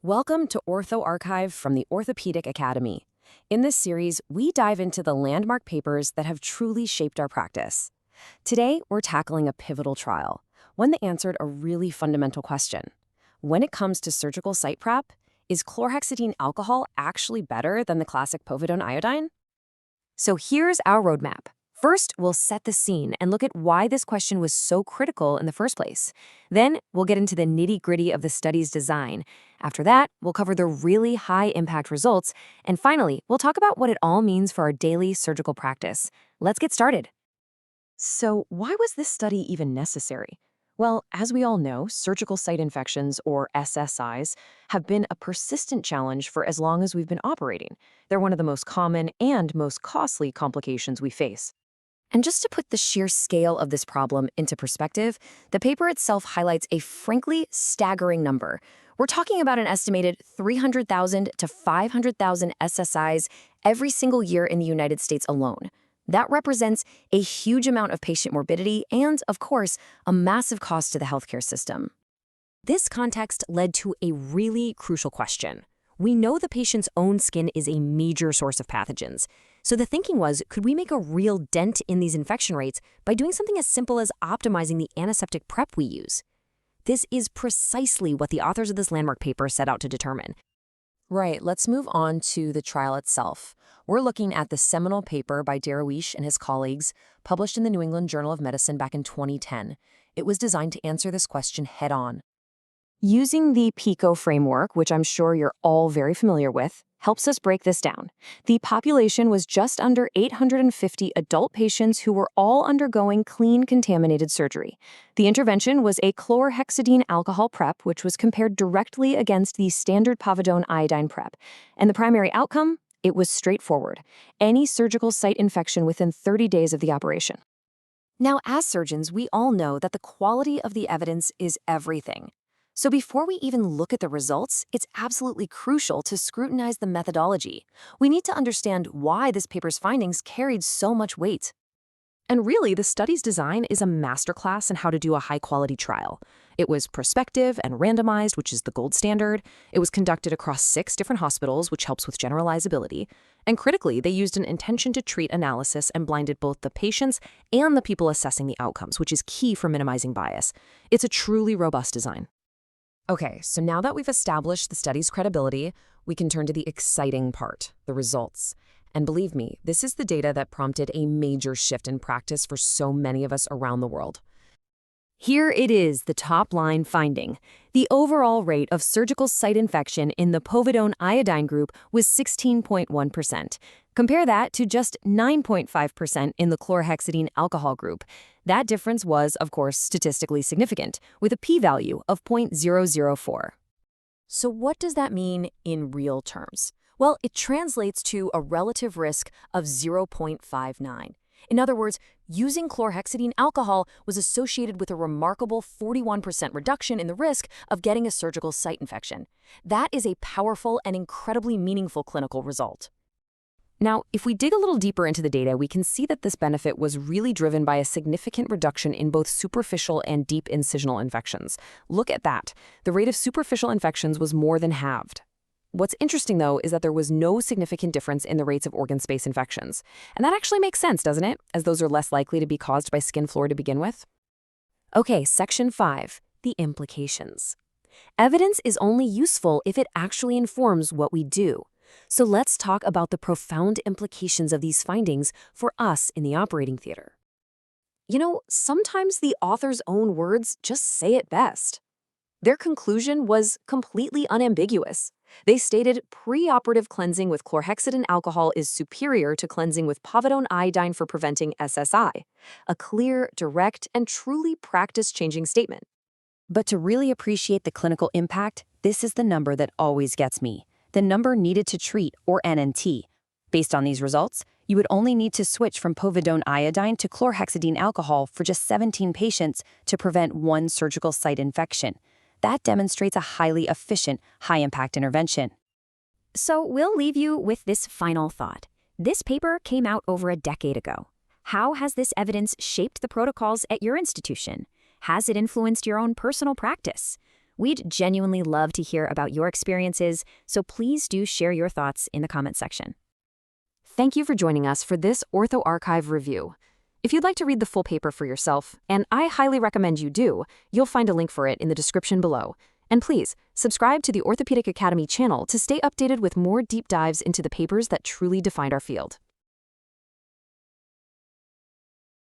Welcome to Ortho Archive from the Orthopaedic Academy. In this series, we dive into the landmark papers that have truly shaped our practice. Today, we're tackling a pivotal trial, one that answered a really fundamental question. When it comes to surgical site prep, is chlorhexidine alcohol actually better than the classic Povidone iodine? So here's our roadmap. First, we'll set the scene and look at why this question was so critical in the first place. Then, we'll get into the nitty-gritty of the study's design. After that, we'll cover the really high-impact results. And finally, we'll talk about what it all means for our daily surgical practice. Let's get started. So, why was this study even necessary? Well, as we all know, surgical site infections, or SSIs, have been a persistent challenge for as long as we've been operating. They're one of the most common and most costly complications we face. And just to put the sheer scale of this problem into perspective, the paper itself highlights a frankly staggering number. We're talking about an estimated 300,000 to 500,000 SSIs every single year in the United States alone. That represents a huge amount of patient morbidity and, of course, a massive cost to the healthcare system. This context led to a really crucial question. We know the patient's own skin is a major source of pathogens. So the thinking was, could we make a real dent in these infection rates by doing something as simple as optimizing the antiseptic prep we use? This is precisely what the authors of this landmark paper set out to determine. Right, let's move on to the trial itself. We're looking at the seminal paper by Darwish and his colleagues, published in the New England Journal of Medicine back in 2010. It was designed to answer this question head-on. Using the PICO framework, which I'm sure you're all very familiar with, helps us break this down. The population was just under 850 adult patients who were all undergoing clean contaminated surgery. The intervention was a chlorhexidine alcohol prep, which was compared directly against the standard Povidone iodine prep. And the primary outcome? It was straightforward. Any surgical site infection within 30 days of the operation. Now, as surgeons, we all know that the quality of the evidence is everything. So before we even look at the results, it's absolutely crucial to scrutinize the methodology. We need to understand why this paper's findings carried so much weight. And really, the study's design is a masterclass in how to do a high-quality trial. It was prospective and randomized, which is the gold standard. It was conducted across 6 different hospitals, which helps with generalizability. And critically, they used an intention-to-treat analysis and blinded both the patients and the people assessing the outcomes, which is key for minimizing bias. It's a truly robust design. Okay, so now that we've established the study's credibility, we can turn to the exciting part, the results. And believe me, this is the data that prompted a major shift in practice for so many of us around the world. Here it is, the top-line finding. The overall rate of surgical site infection in the Povidone iodine group was 16.1%. Compare that to just 9.5% in the chlorhexidine alcohol group. That difference was, of course, statistically significant, with a p-value of 0.004. So what does that mean in real terms? Well, it translates to a relative risk of 0.59. In other words, using chlorhexidine alcohol was associated with a remarkable 41% reduction in the risk of getting a surgical site infection. That is a powerful and incredibly meaningful clinical result. Now, if we dig a little deeper into the data, we can see that this benefit was really driven by a significant reduction in both superficial and deep incisional infections. Look at that. The rate of superficial infections was more than halved. What's interesting, though, is that there was no significant difference in the rates of organ space infections. And that actually makes sense, doesn't it? As those are less likely to be caused by skin flora to begin with. Okay, section 5, the implications. Evidence is only useful if it actually informs what we do. So let's talk about the profound implications of these findings for us in the operating theater. You know, sometimes the author's own words just say it best. Their conclusion was completely unambiguous. They stated preoperative cleansing with chlorhexidine alcohol is superior to cleansing with Povidone iodine for preventing SSI. A clear, direct, and truly practice-changing statement. But to really appreciate the clinical impact, this is the number that always gets me. The number needed to treat, or NNT. Based on these results, you would only need to switch from Povidone iodine to chlorhexidine alcohol for just 17 patients to prevent 1 surgical site infection. That demonstrates a highly efficient, high-impact intervention. So we'll leave you with this final thought. This paper came out over a decade ago. How has this evidence shaped the protocols at your institution? Has it influenced your own personal practice? We'd genuinely love to hear about your experiences, so please do share your thoughts in the comment section. Thank you for joining us for this Ortho Archive review. If you'd like to read the full paper for yourself, and I highly recommend you do, you'll find a link for it in the description below. And please, subscribe to the Orthopaedic Academy channel to stay updated with more deep dives into the papers that truly defined our field.